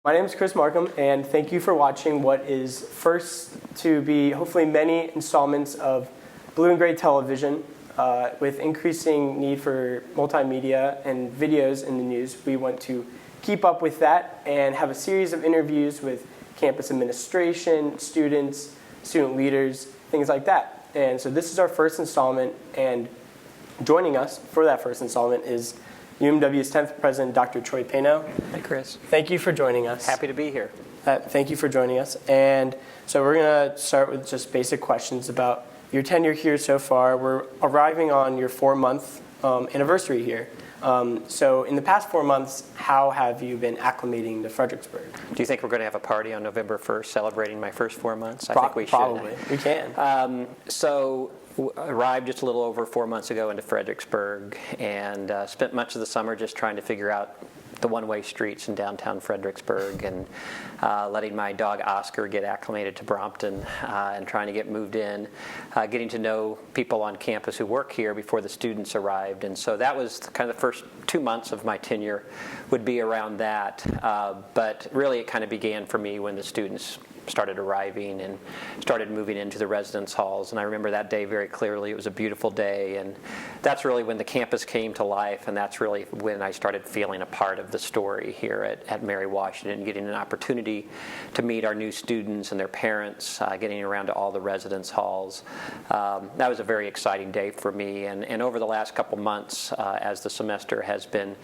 My name is Chris Markham, and thank you for watching what is first to be hopefully many installments of Blue and Gray Television. With increasing need for multimedia and videos in the news, we want to keep up with that and have a series of interviews with campus administration, students, student leaders, things like that. And so this is our first installment, and joining us for that first installment is UMW's 10th president, Dr. Troy Paino. Hey, Chris. Thank you for joining us. Happy to be here. Thank you for joining us. And so we're going to start with just basic questions about your tenure here so far. We're arriving on your 4-month anniversary here. So in the past 4 months, how have you been acclimating to Fredericksbrug? Do you think we're going to have a party on November 1st celebrating my first 4 months? I think we should. Probably. We can. Arrived just a little over 4 months ago into Fredericksbrug and spent much of the summer just trying to figure out the one-way streets in downtown Fredericksbrug and letting my dog Oscar get acclimated to Brompton and trying to get moved in, getting to know people on campus who work here before the students arrived. And so that was kind of the first 2 months of my tenure would be around that. But really it kind of began for me when the students started arriving and started moving into the residence halls. And I remember that day very clearly. It was a beautiful day, and that's really when the campus came to life, and that's really when I started feeling a part of the story here at Mary Washington, getting an opportunity to meet our new students and their parents, getting around to all the residence halls. That was a very exciting day for me, and over the last couple months, as the semester has been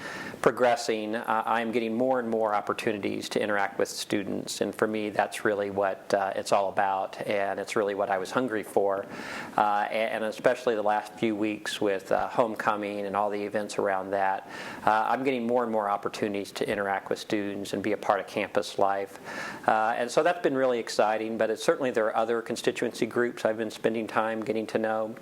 progressing, I'm getting more and more opportunities to interact with students, and for me that's really what it's all about, and it's really what I was hungry for, and especially the last few weeks with homecoming and all the events around that. I'm getting more and more opportunities to interact with students and be a part of campus life, and so that's been really exciting. But certainly there are other constituency groups I've been spending time getting to know.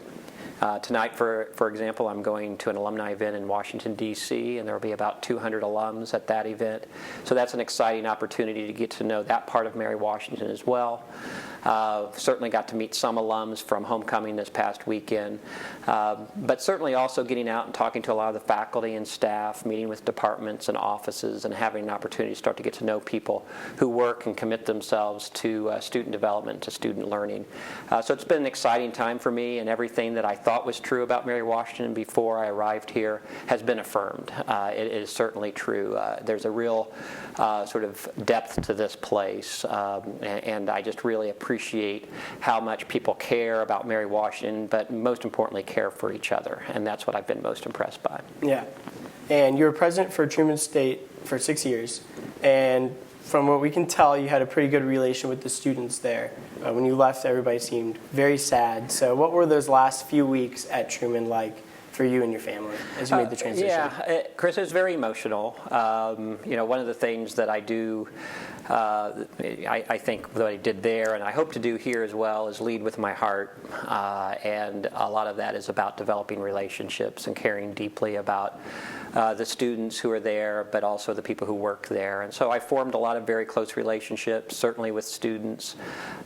Tonight, for example, I'm going to an alumni event in Washington, D.C., and there will be about 200 alums at that event. So that's an exciting opportunity to get to know that part of Mary Washington as well. Certainly got to meet some alums from homecoming this past weekend, but certainly also getting out and talking to a lot of the faculty and staff, meeting with departments and offices, and having an opportunity to start to get to know people who work and commit themselves to student development, to student learning. So it's been an exciting time for me, and everything that I thought was true about Mary Washington before I arrived here has been affirmed. It is certainly true. There's a real sort of depth to this place, and I just really appreciate how much people care about Mary Washington, but most importantly care for each other, and that's what I've been most impressed by. Yeah, and you were president for Truman State for 6 years, and from what we can tell, you had a pretty good relation with the students there. When you left, everybody seemed very sad. So what were those last few weeks at Truman like for you and your family as you made the transition? Chris, it was very emotional. One of the things that I do, I think that I did there, and I hope to do here as well, is lead with my heart. And a lot of that is about developing relationships and caring deeply about the students who are there, but also the people who work there. And so I formed a lot of very close relationships, certainly with students.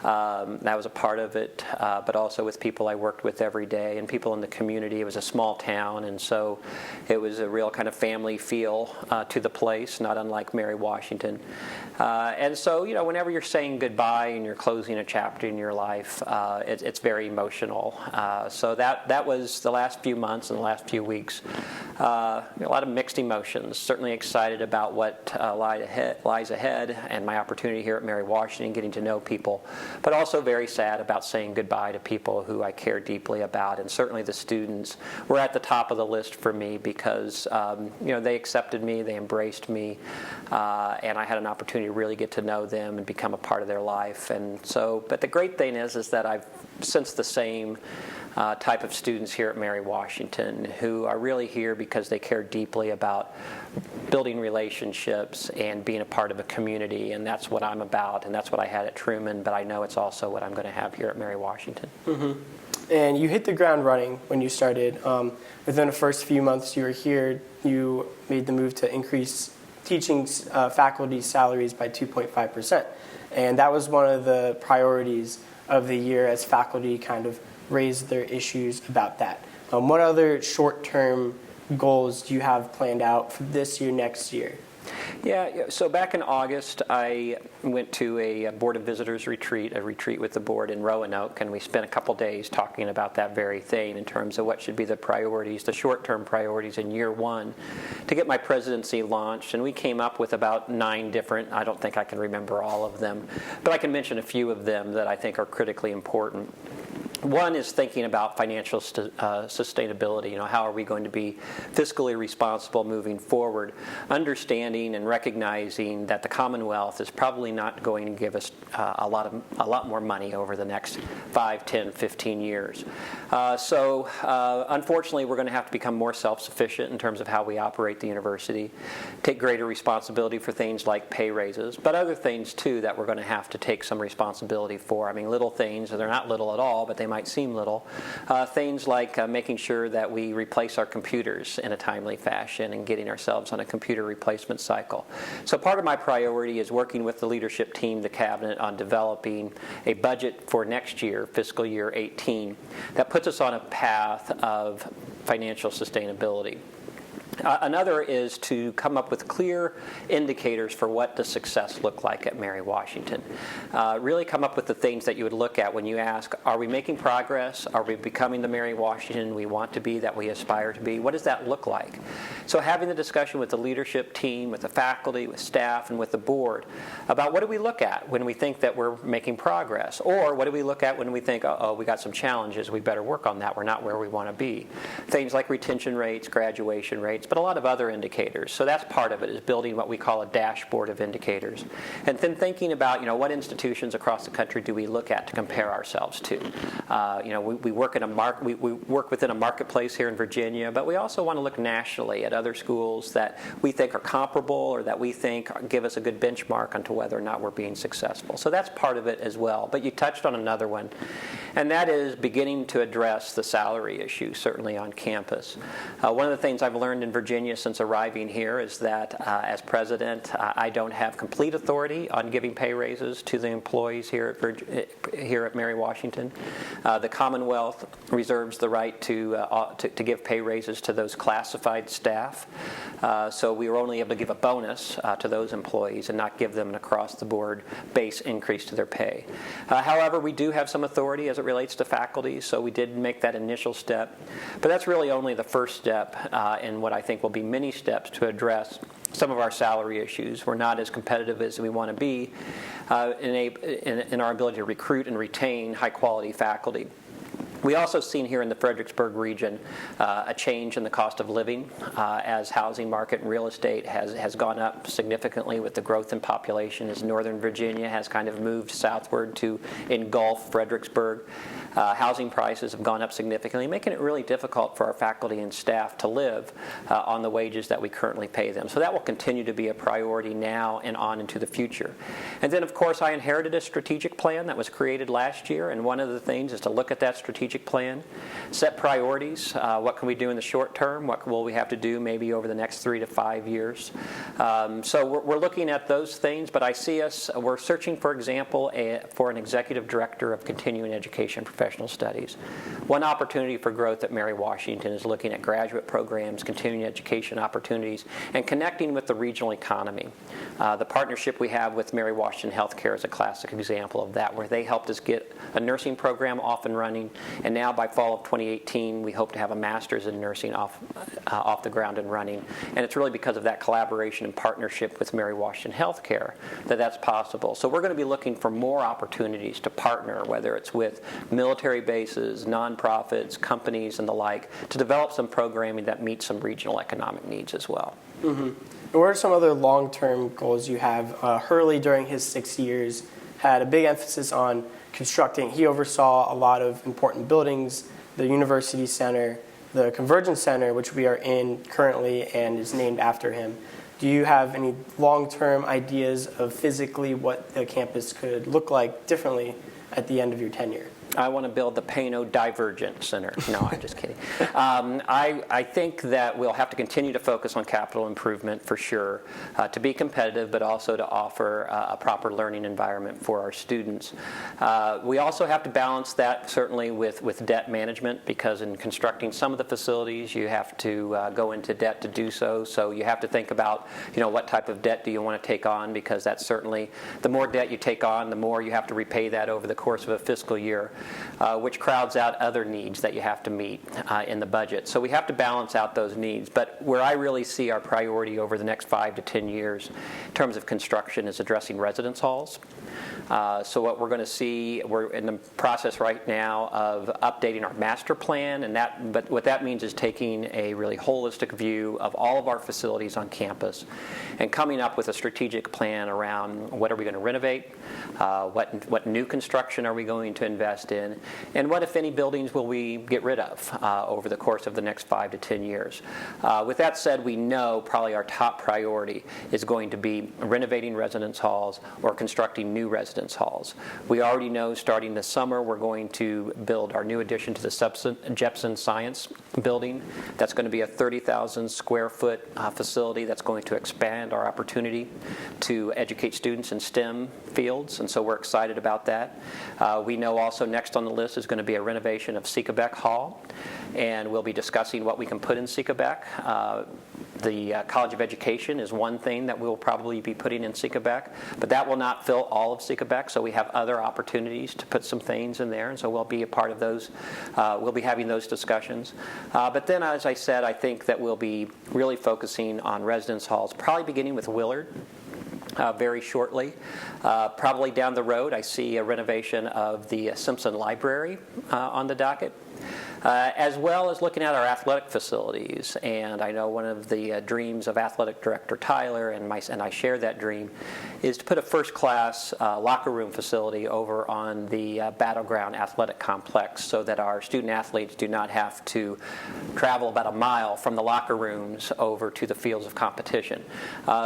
That was a part of it, but also with people I worked with every day and people in the community. It was a small town, and so it was a real kind of family feel to the place, not unlike Mary Washington. And so, whenever you're saying goodbye and you're closing a chapter in your life, it's very emotional. So that was the last few months and the last few weeks. A lot of mixed emotions. Certainly excited about what lies ahead and my opportunity here at Mary Washington, getting to know people, but also very sad about saying goodbye to people who I care deeply about. And certainly the students were at the top of the list for me because they accepted me, they embraced me, and I had an opportunity to really get to know them and become a part of their life. And so, but the great thing is that I've sensed the same type of students here at Mary Washington who are really here because they care deeply about building relationships and being a part of a community, and that's what I'm about, and that's what I had at Truman, but I know it's also what I'm going to have here at Mary Washington. Mm-hmm. And you hit the ground running when you started. Within the first few months you were here, you made the move to increase teaching faculty salaries by 2.5%. And that was one of the priorities of the year as faculty kind of raised their issues about that. What other short-term goals do you have planned out for this year, next year? Yeah, so back in August, I went to a Board of Visitors retreat, a retreat with the board in Roanoke, and we spent a couple days talking about that very thing in terms of what should be the priorities, the short-term priorities in year one to get my presidency launched. And we came up with about 9 different, I don't think I can remember all of them, but I can mention a few of them that I think are critically important. One is thinking about financial sustainability. How are we going to be fiscally responsible moving forward, understanding and recognizing that the Commonwealth is probably not going to give us a lot more money over the next 5, 10, 15 years. So unfortunately, we're going to have to become more self-sufficient in terms of how we operate the university, take greater responsibility for things like pay raises, but other things too that we're going to have to take some responsibility for. I mean, little things, they're not little at all, but they might seem little. Things like making sure that we replace our computers in a timely fashion and getting ourselves on a computer replacement cycle. So part of my priority is working with the leadership team, the cabinet, on developing a budget for next year, fiscal year 18, that puts us on a path of financial sustainability. Another is to come up with clear indicators for what does success look like at Mary Washington. Really come up with the things that you would look at when you ask, are we making progress? Are we becoming the Mary Washington we want to be, that we aspire to be? What does that look like? So having the discussion with the leadership team, with the faculty, with staff, and with the board about what do we look at when we think that we're making progress? Or what do we look at when we think, uh-oh, we got some challenges, we better work on that, we're not where we want to be. Things like retention rates, graduation rates, but a lot of other indicators. So that's part of it, is building what we call a dashboard of indicators. And then thinking about, what institutions across the country do we look at to compare ourselves to? We work we work within a marketplace here in Virginia, but we also want to look nationally at other schools that we think are comparable or that we think give us a good benchmark onto whether or not we're being successful. So that's part of it as well. But you touched on another one, and that is beginning to address the salary issue, certainly on campus. One of the things I've learned in Virginia since arriving here is that as president, I don't have complete authority on giving pay raises to the employees here at Mary Washington. The Commonwealth reserves the right to give pay raises to those classified staff. So we were only able to give a bonus to those employees and not give them an across-the-board base increase to their pay. However, we do have some authority as it relates to faculty, so we did make that initial step. But that's really only the first step in what I think will be many steps to address some of our salary issues. We're not as competitive as we want to be in our ability to recruit and retain high-quality faculty. We also seen here in the Fredericksbrug region a change in the cost of living as housing market and real estate has gone up significantly with the growth in population as Northern Virginia has kind of moved southward to engulf Fredericksburg. Housing prices have gone up significantly, making it really difficult for our faculty and staff to live on the wages that we currently pay them. So that will continue to be a priority now and on into the future. And then, of course, I inherited a strategic plan that was created last year, and one of the things is to look at that strategic plan, set priorities. What can we do in the short term? What will we have to do maybe over the next 3 to 5 years? So we're looking at those things, but I see we're searching, for example, for an executive director of continuing education professional studies. One opportunity for growth at Mary Washington is looking at graduate programs, continuing education opportunities, and connecting with the regional economy. The partnership we have with Mary Washington Healthcare is a classic example of that, where they helped us get a nursing program off and running, and now by fall of 2018, we hope to have a master's in nursing off the ground and running. And it's really because of that collaboration and partnership with Mary Washington Healthcare that that's possible. So we're going to be looking for more opportunities to partner, whether it's with military bases, nonprofits, companies, and the like, to develop some programming that meets some regional economic needs as well. Mm-hmm. What are some other long-term goals you have? Hurley, during his 6 years, had a big emphasis on constructing. He oversaw a lot of important buildings, the University Center, the Convergence Center, which we are in currently and is named after him. Do you have any long-term ideas of physically what the campus could look like differently at the end of your tenure? I want to build the Paino Divergent Center. No, I'm just kidding. I think that we'll have to continue to focus on capital improvement for sure, to be competitive, but also to offer a proper learning environment for our students. We also have to balance that certainly with debt management, because in constructing some of the facilities, you have to go into debt to do so. So you have to think about, what type of debt do you want to take on, because that's certainly, the more debt you take on, the more you have to repay that over the course of a fiscal year. Which crowds out other needs that you have to meet in the budget. So we have to balance out those needs. But where I really see our priority over the next 5 to 10 years in terms of construction is addressing residence halls. So what we're going to see, we're in the process right now of updating our master plan, but what that means is taking a really holistic view of all of our facilities on campus and coming up with a strategic plan around what are we going to renovate, what new construction are we going to invest in, and what, if any, buildings will we get rid of over the course of the next 5 to 10 years. With that said, we know probably our top priority is going to be renovating residence halls or constructing new residence halls. We already know starting this summer we're going to build our new addition to the Jepson Science Building. That's going to be a 30,000 square foot facility that's going to expand our opportunity to educate students in STEM fields, and so we're excited about that. We know also next on the list is going to be a renovation of Seekebeck Hall, and we'll be discussing what we can put in Seekebeck. The College of Education is one thing that we'll probably be putting in Seekebeck, but that will not fill all of Seekebeck, so we have other opportunities to put some things in there, and so we'll be a part of those. We'll be having those discussions. But then, as I said, I think that we'll be really focusing on residence halls, probably beginning with Willard. Very shortly. Probably down the road, I see a renovation of the Simpson Library on the docket. As well as looking at our athletic facilities. And I know one of the dreams of Athletic Director Tyler, and I share that dream, is to put a first-class locker room facility over on the Battleground Athletic Complex so that our student-athletes do not have to travel about a mile from the locker rooms over to the fields of competition.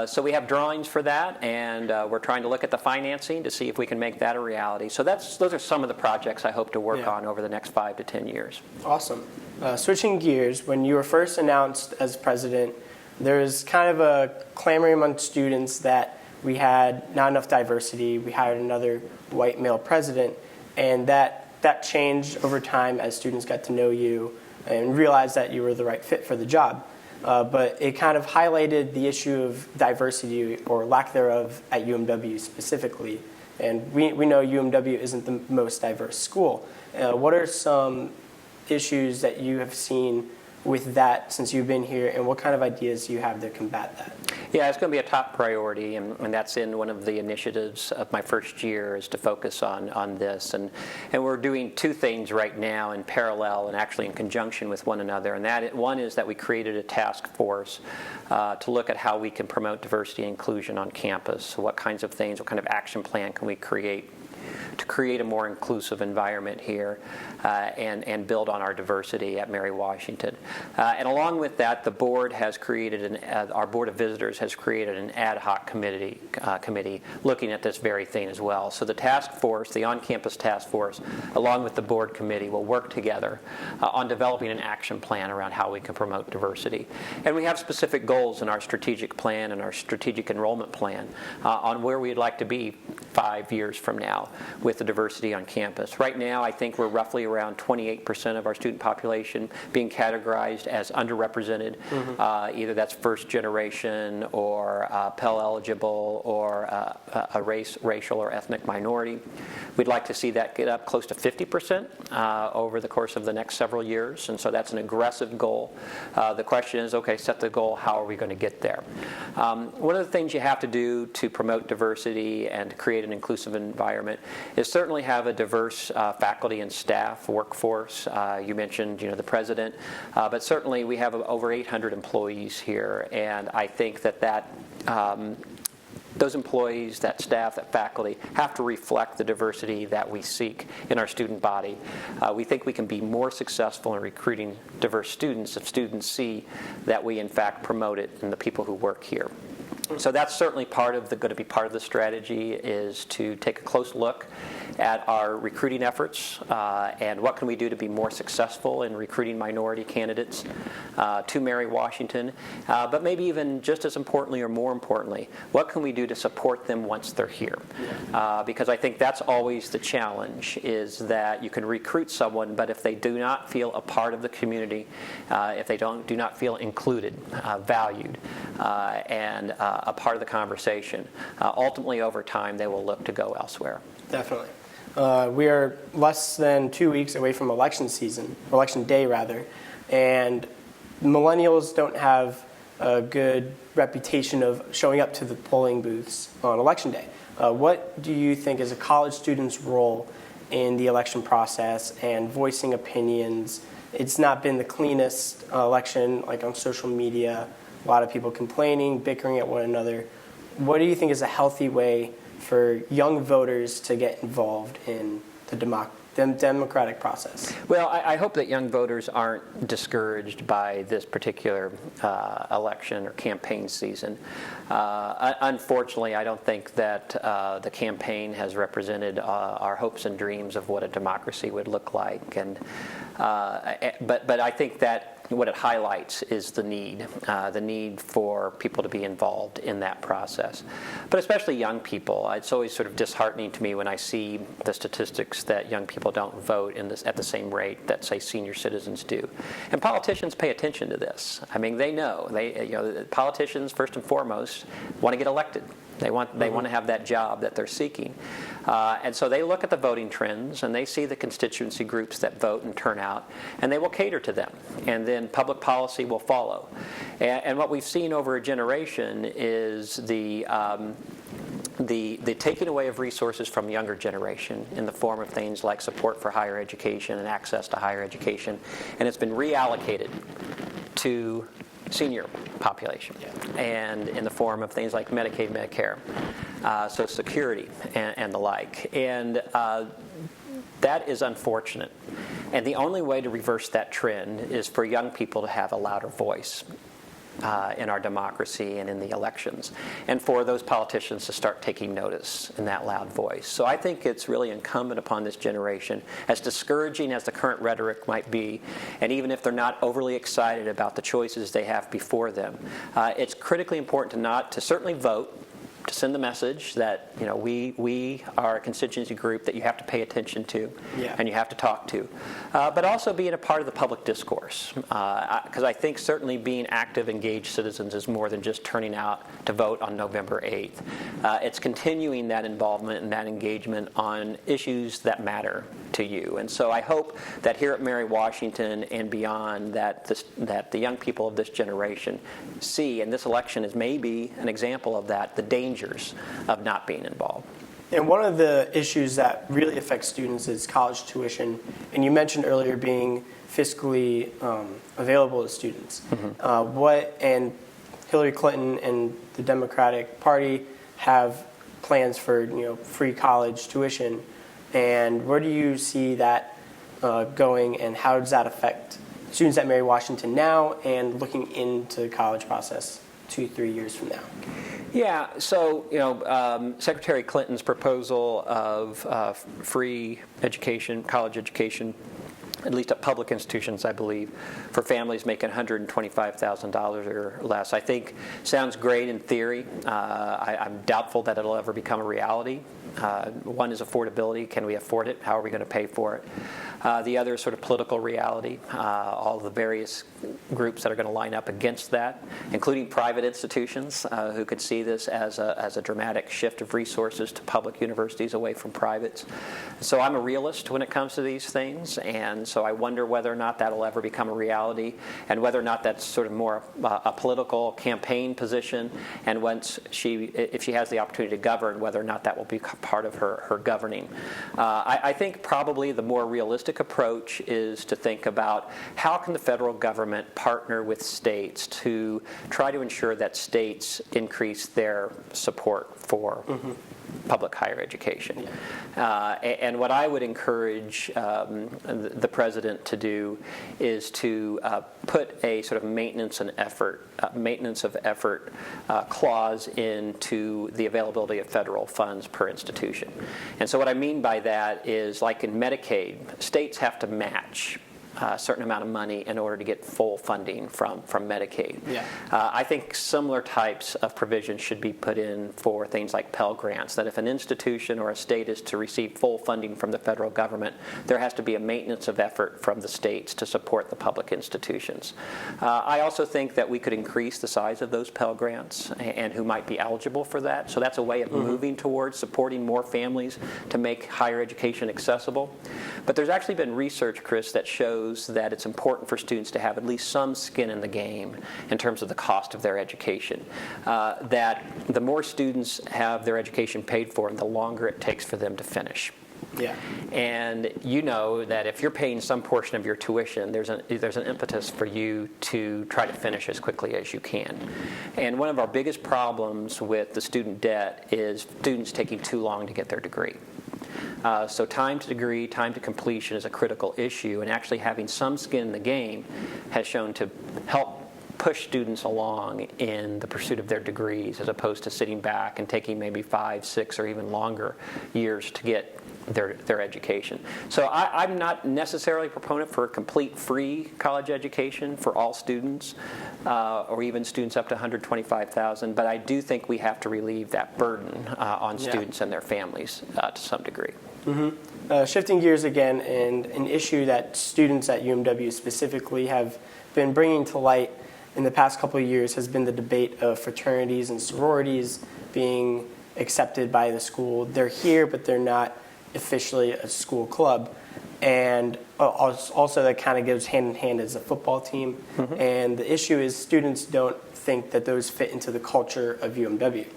So we have drawings for that, and we're trying to look at the financing to see if we can make that a reality. So those are some of the projects I hope to work on over the next 5 to 10 years. Awesome. Switching gears, when you were first announced as president, there was kind of a clamoring among students that we had not enough diversity, we hired another white male president, and that changed over time as students got to know you and realized that you were the right fit for the job. But it kind of highlighted the issue of diversity or lack thereof at UMW specifically. And we know UMW isn't the most diverse school. What are some issues that you have seen with that since you've been here, and what kind of ideas do you have to combat that? Yeah, it's going to be a top priority, and that's in one of the initiatives of my first year is to focus on this. And we're doing two things right now in parallel and actually in conjunction with one another. And one is that we created a task force to look at how we can promote diversity and inclusion on campus. So what kinds of things, what kind of action plan can we create to create a more inclusive environment here and build on our diversity at Mary Washington. And along with that, the board has created, our Board of Visitors has created an ad hoc committee looking at this very thing as well. So the task force, the on-campus task force, along with the board committee, will work together on developing an action plan around how we can promote diversity. And we have specific goals in our strategic plan and our strategic enrollment plan on where we'd like to be 5 years from now with the diversity on campus. Right now, I think we're roughly around 28% of our student population being categorized as underrepresented. Either that's first generation or Pell eligible or a racial or ethnic minority. We'd like to see that get up close to 50% over the course of the next several years, and so that's an aggressive goal. The question is, okay, set the goal, how are we going to get there? One of the things you have to do to promote diversity and to create an inclusive environment is certainly have a diverse faculty and staff workforce. You mentioned, the president, but certainly we have over 800 employees here, and I think that those employees, that staff, that faculty have to reflect the diversity that we seek in our student body. We think we can be more successful in recruiting diverse students if students see that we in fact promote it in the people who work here. So that's certainly going to be part of the strategy, is to take a close look at our recruiting efforts and what can we do to be more successful in recruiting minority candidates to Mary Washington, but maybe even just as importantly or more importantly, what can we do to support them once they're here? Because I think that's always the challenge, is that you can recruit someone, but if they do not feel a part of the community, if they do not feel included, valued, and a part of the conversation, ultimately over time they will look to go elsewhere. Definitely. We are less than 2 weeks away from election day rather, and millennials don't have a good reputation of showing up to the polling booths on election day. What do you think is a college student's role in the election process and voicing opinions? It's not been the cleanest election, like on social media, a lot of people complaining, bickering at one another. What do you think is a healthy way for young voters to get involved in the democratic process? Well, I hope that young voters aren't discouraged by this particular election or campaign season. Unfortunately, I don't think that the campaign has represented our hopes and dreams of what a democracy would look like. But I think that what it highlights is the need for people to be involved in that process. But especially young people. It's always sort of disheartening to me when I see the statistics that young people don't vote at the same rate that, say, senior citizens do. And politicians pay attention to this. I mean, they know. Politicians, first and foremost, want to get elected. They want to have that job that they're seeking. And so they look at the voting trends, and they see the constituency groups that vote and turn out, and they will cater to them. And then public policy will follow. And what we've seen over a generation is the taking away of resources from the younger generation in the form of things like support for higher education and access to higher education, and it's been reallocated to senior population, and in the form of things like Medicaid, Medicare, Social Security, and the like. And that is unfortunate. And the only way to reverse that trend is for young people to have a louder voice in our democracy and in the elections, and for those politicians to start taking notice in that loud voice. So I think it's really incumbent upon this generation, as discouraging as the current rhetoric might be, and even if they're not overly excited about the choices they have before them, it's critically important to certainly vote, to send the message that we are a constituency group that you have to pay attention to, and you have to talk to, but also being a part of the public discourse, because I think certainly being active, engaged citizens is more than just turning out to vote on November 8th. It's continuing that involvement and that engagement on issues that matter to you. And so I hope that here at Mary Washington and beyond, that the young people of this generation see, and this election is maybe an example of that, the dangers of not being involved. And one of the issues that really affects students is college tuition. And you mentioned earlier being fiscally available to students. And Hillary Clinton and the Democratic Party have plans for free college tuition. And where do you see that going, and how does that affect students at Mary Washington now and looking into the college process 2-3 years from now? Yeah, so Secretary Clinton's proposal of free education, college education, at least at public institutions, I believe, for families making $125,000 or less, I think sounds great in theory. I'm doubtful that it'll ever become a reality. One is affordability. Can we afford it? How are we going to pay for it? The other is sort of political reality. All the various groups that are going to line up against that, including private institutions who could see this as a dramatic shift of resources to public universities away from privates. So I'm a realist when it comes to these things, and so I wonder whether or not that'll ever become a reality, and whether or not that's sort of more a political campaign position, and if she has the opportunity to govern, whether or not that will be part of her governing. I think probably the more realistic approach is to think about how can the federal government partner with states to try to ensure that states increase their support for public higher education. And what I would encourage the president to do is to put a sort of maintenance of effort clause into the availability of federal funds per institution. And so what I mean by that is, like in Medicaid, states have to match a certain amount of money in order to get full funding from Medicaid. I think similar types of provisions should be put in for things like Pell Grants, that if an institution or a state is to receive full funding from the federal government, there has to be a maintenance of effort from the states to support the public institutions. I also think that we could increase the size of those Pell Grants and who might be eligible for that. So that's a way of moving towards supporting more families to make higher education accessible. But there's actually been research, Chris, that shows that it's important for students to have at least some skin in the game in terms of the cost of their education. That the more students have their education paid for, the longer it takes for them to finish. And you know that if you're paying some portion of your tuition, there's an impetus for you to try to finish as quickly as you can. And one of our biggest problems with the student debt is students taking too long to get their degree. So time to degree, time to completion is a critical issue, and actually having some skin in the game has shown to help push students along in the pursuit of their degrees, as opposed to sitting back and taking maybe 5, 6, or even longer years to get their education. So I'm not necessarily a proponent for a complete free college education for all students, or even students up to $125,000, but I do think we have to relieve that burden on students and their families to some degree. Shifting gears again, and an issue that students at UMW specifically have been bringing to light in the past couple of years has been the debate of fraternities and sororities being accepted by the school. They're here, but they're not officially a school club. And also that kind of goes hand in hand as a football team. And the issue is students don't think that those fit into the culture of UMW.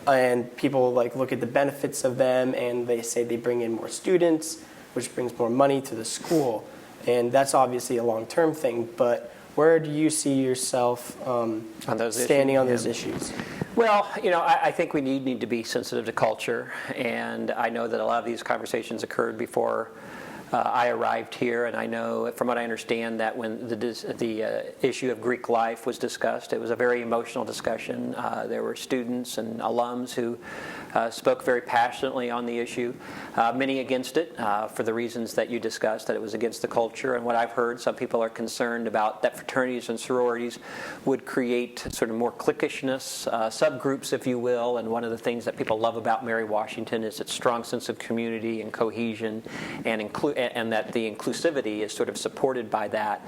And people look at the benefits of them, and they say they bring in more students, which brings more money to the school. And that's obviously a long-term thing, but where do you see yourself standing on those issues? Well, I think we need to be sensitive to culture, and I know that a lot of these conversations occurred before I arrived here, and I know, from what I understand, that when the issue of Greek life was discussed, it was a very emotional discussion. There were students and alums who spoke very passionately on the issue, many against it for the reasons that you discussed, that it was against the culture. And what I've heard, some people are concerned about that fraternities and sororities would create sort of more cliquishness, subgroups, if you will. And one of the things that people love about Mary Washington is its strong sense of community and cohesion, and that the inclusivity is sort of supported by that,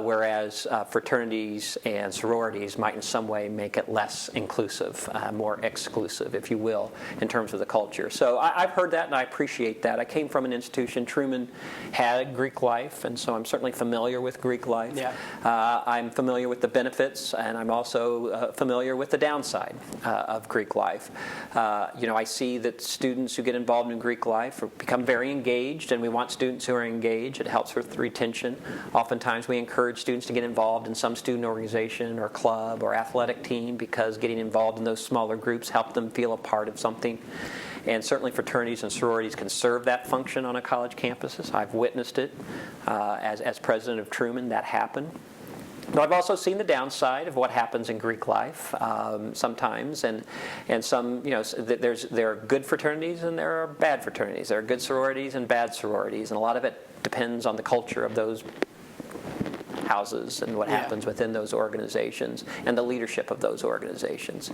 whereas fraternities and sororities might in some way make it less inclusive, more exclusive, if you will, in terms of the culture. So I've heard that, and I appreciate that. I came from an institution, Truman had Greek life, and so I'm certainly familiar with Greek life. I'm familiar with the benefits, and I'm also familiar with the downside of Greek life. I see that students who get involved in Greek life become very engaged, and we want students who are engaged. It helps with retention. Oftentimes we encourage students to get involved in some student organization or club or athletic team, because getting involved in those smaller groups help them feel a part of something. And certainly fraternities and sororities can serve that function on a college campuses. I've witnessed it as president of Truman. That happened. But I've also seen the downside of what happens in Greek life sometimes, and some, there are good fraternities and there are bad fraternities. There are good sororities and bad sororities, and a lot of it depends on the culture of those houses and what happens within those organizations and the leadership of those organizations.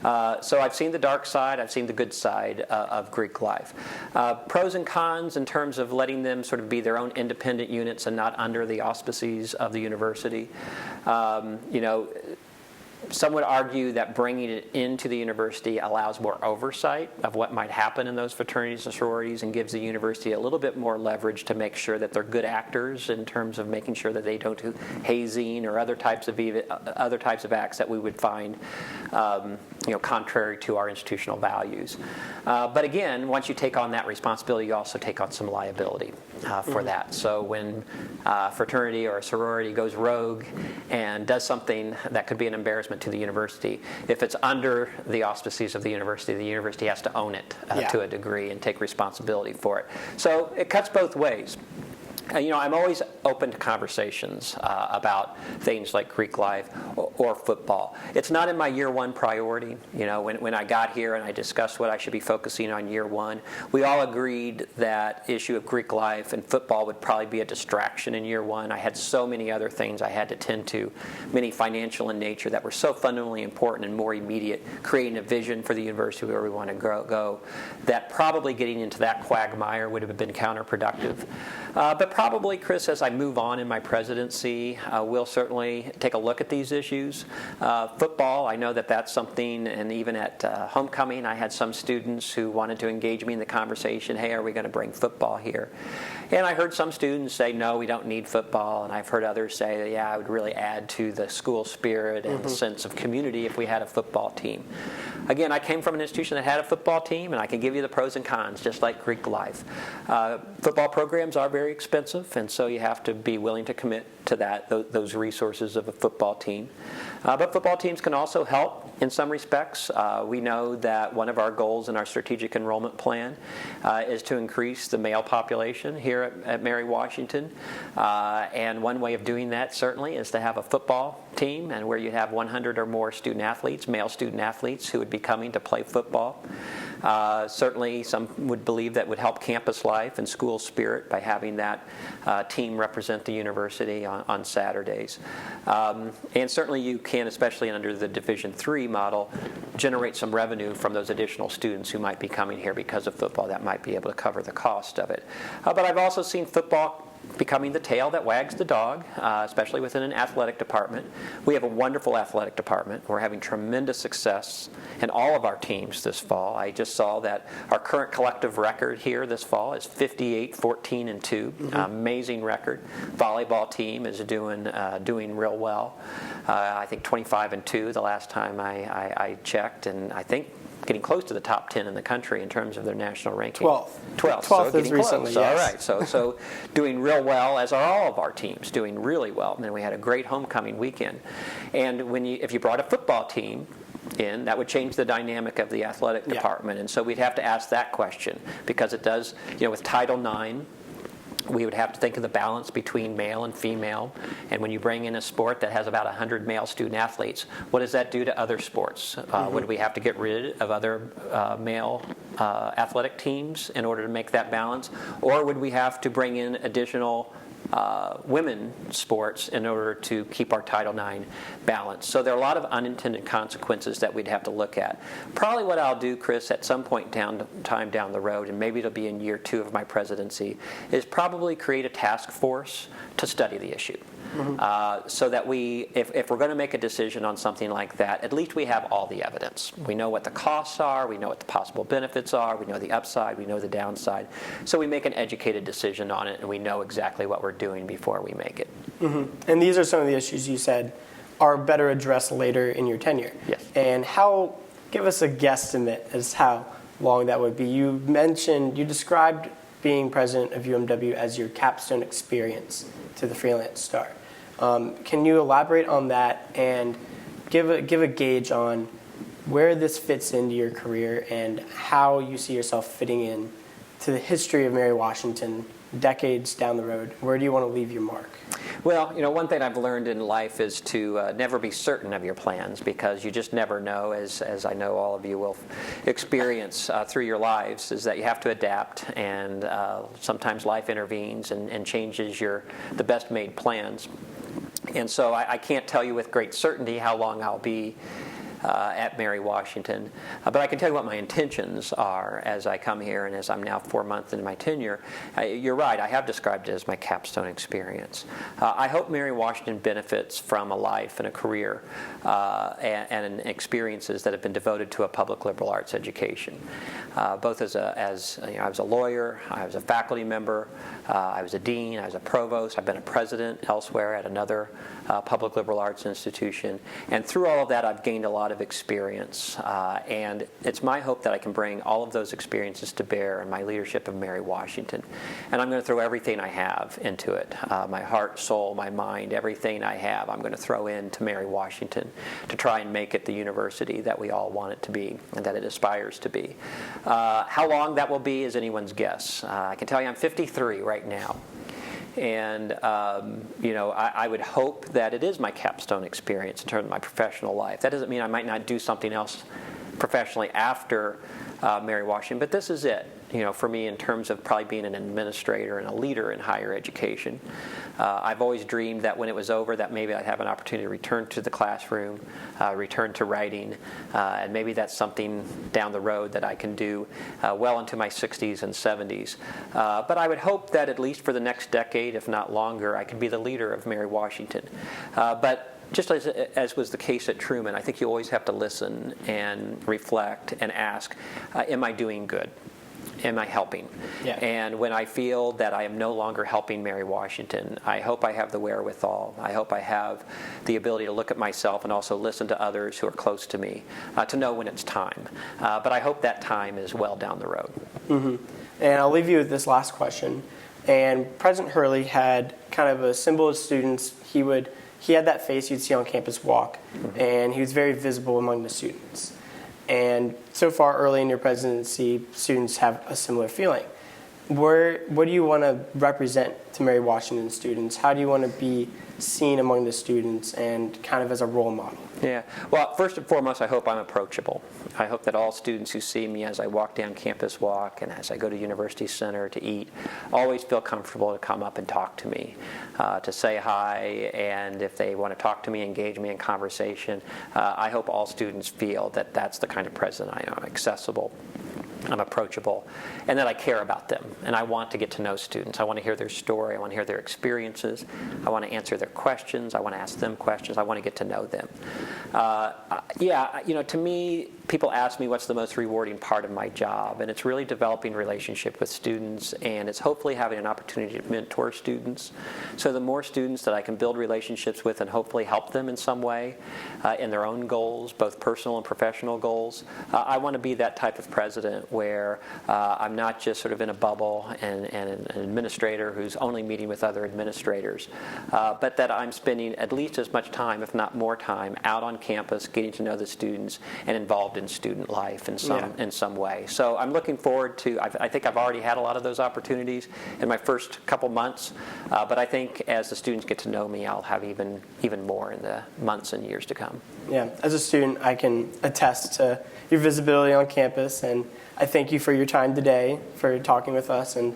So I've seen the dark side, I've seen the good side of Greek life. Pros and cons in terms of letting them sort of be their own independent units and not under the auspices of the university. Some would argue that bringing it into the university allows more oversight of what might happen in those fraternities and sororities, and gives the university a little bit more leverage to make sure that they're good actors in terms of making sure that they don't do hazing or other types of acts that we would find contrary to our institutional values. But again, once you take on that responsibility, you also take on some liability for that. So when a fraternity or a sorority goes rogue and does something that could be an embarrassment to the university, if it's under the auspices of the university has to own it to a degree and take responsibility for it. So it cuts both ways. I'm always open to conversations about things like Greek life or football. It's not in my year one priority. When I got here and I discussed what I should be focusing on year one, we all agreed that issue of Greek life and football would probably be a distraction in year one. I had so many other things I had to tend to, many financial in nature, that were so fundamentally important and more immediate, creating a vision for the university where we want to go, that probably getting into that quagmire would have been counterproductive. But probably, Chris, as I move on in my presidency, we'll certainly take a look at these issues. Football, I know that that's something, and even at homecoming, I had some students who wanted to engage me in the conversation, hey, are we going to bring football here? And I heard some students say, no, we don't need football, and I've heard others say, yeah, it would really add to the school spirit and the sense of community if we had a football team. Again, I came from an institution that had a football team, and I can give you the pros and cons, just like Greek life. Football programs are very expensive, and so you have to be willing to commit to those resources of a football team. But football teams can also help in some respects. We know that one of our goals in our strategic enrollment plan is to increase the male population here at Mary Washington. And one way of doing that certainly is to have a football team, and where you have 100 or more student athletes, male student athletes, who would be coming to play football. Certainly some would believe that would help campus life and school spirit by having that team represent the university on Saturdays. And certainly you can, especially under the Division III model, generate some revenue from those additional students who might be coming here because of football that might be able to cover the cost of it. But I've also seen football becoming the tail that wags the dog, especially within an athletic department. We have a wonderful athletic department. We're having tremendous success in all of our teams this fall. I just saw that our current collective record here this fall is 58-14-2. Amazing record. Volleyball team is doing real well. I think 25-2 the last time I checked, and I think getting close to the top 10 in the country in terms of their national ranking. 12th, so getting recently, close. Yes. All right, so doing real well, as are all of our teams, doing really well. And then we had a great homecoming weekend. And if you brought a football team in, that would change the dynamic of the athletic department. And so we'd have to ask that question, because it does, with Title IX, we would have to think of the balance between male and female. And when you bring in a sport that has about 100 male student athletes, what does that do to other sports? Would we have to get rid of other male athletic teams in order to make that balance? Or would we have to bring in additional women sports in order to keep our Title IX balanced? So there are a lot of unintended consequences that we'd have to look at. Probably what I'll do, Chris, at some point down the road, and maybe it'll be in year 2 of my presidency, is probably create a task force to study the issue. So that if we're going to make a decision on something like that, at least we have all the evidence. We know what the costs are, we know what the possible benefits are, we know the upside, we know the downside. So we make an educated decision on it, and we know exactly what we're doing before we make it. And these are some of the issues you said are better addressed later in your tenure. Yes. And give us a guesstimate as how long that would be. You described being president of UMW as your capstone experience to the Freelance Star. Can you elaborate on that and give a gauge on where this fits into your career and how you see yourself fitting in to the history of Mary Washington decades down the road? Where do you want to leave your mark? Well, one thing I've learned in life is to never be certain of your plans, because you just never know, as I know all of you will experience through your lives, is that you have to adapt, and sometimes life intervenes and changes the best made plans. And so I can't tell you with great certainty how long I'll be at Mary Washington. But I can tell you what my intentions are as I come here, and as I'm now 4 months into my tenure. You're right, I have described it as my capstone experience. I hope Mary Washington benefits from a life and a career and experiences that have been devoted to a public liberal arts education. Both as I was a lawyer, I was a faculty member, I was a dean, I was a provost, I've been a president elsewhere at another public liberal arts institution. And through all of that, I've gained a lot lot of experience, and it's my hope that I can bring all of those experiences to bear in my leadership of Mary Washington. And I'm going to throw everything I have into it, my heart, soul, my mind, everything I have, I'm going to throw into Mary Washington to try and make it the university that we all want it to be and that it aspires to be. How long that will be is anyone's guess. I can tell you I'm 53 right now. And, I would hope that it is my capstone experience in terms of my professional life. That doesn't mean I might not do something else professionally after Mary Washington, but this is it, for me in terms of probably being an administrator and a leader in higher education. I've always dreamed that when it was over that maybe I'd have an opportunity to return to the classroom, return to writing, and maybe that's something down the road that I can do well into my 60s and 70s. But I would hope that at least for the next decade, if not longer, I could be the leader of Mary Washington. But just as was the case at Truman, I think you always have to listen and reflect and ask, am I doing good? Am I helping? Yeah. And when I feel that I am no longer helping Mary Washington, I hope I have the wherewithal. I hope I have the ability to look at myself and also listen to others who are close to me to know when it's time. But I hope that time is well down the road. Mm-hmm. And I'll leave you with this last question. And President Hurley had kind of a symbol of students. He had that face you'd see on Campus Walk, and he was very visible among the students. And so far early in your presidency, students have a similar feeling. What do you want to represent to Mary Washington students? How do you want to be seen among the students and kind of as a role model? Yeah. Well, first and foremost, I hope I'm approachable. I hope that all students who see me as I walk down Campus Walk and as I go to University Center to eat always feel comfortable to come up and talk to me, to say hi, and if they want to talk to me, engage me in conversation. I hope all students feel that that's the kind of president I am. I'm accessible, I'm approachable, and that I care about them. And I want to get to know students. I want to hear their story. I want to hear their experiences. I want to answer their questions. I want to ask them questions. I want to get to know them. To me, people ask me what's the most rewarding part of my job, and it's really developing relationship with students, and it's hopefully having an opportunity to mentor students. So the more students that I can build relationships with and hopefully help them in some way in their own goals, both personal and professional goals, I want to be that type of president where I'm not just sort of in a bubble and an administrator who's only meeting with other administrators, but that I'm spending at least as much time, if not more time, out on campus, getting to know the students and involved in student life in some way. So I'm looking forward to, I think I've already had a lot of those opportunities in my first couple months, but I think as the students get to know me, I'll have even more in the months and years to come. Yeah, as a student, I can attest to your visibility on campus, and I thank you for your time today, for talking with us and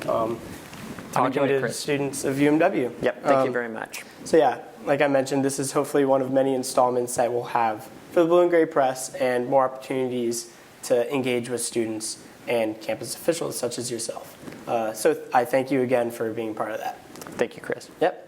talking to the students of UMW. Yep, thank you very much. So yeah, like I mentioned, this is hopefully one of many installments that we'll have for the Blue and Gray Press and more opportunities to engage with students and campus officials such as yourself. So I thank you again for being part of that. Thank you, Chris. Yep.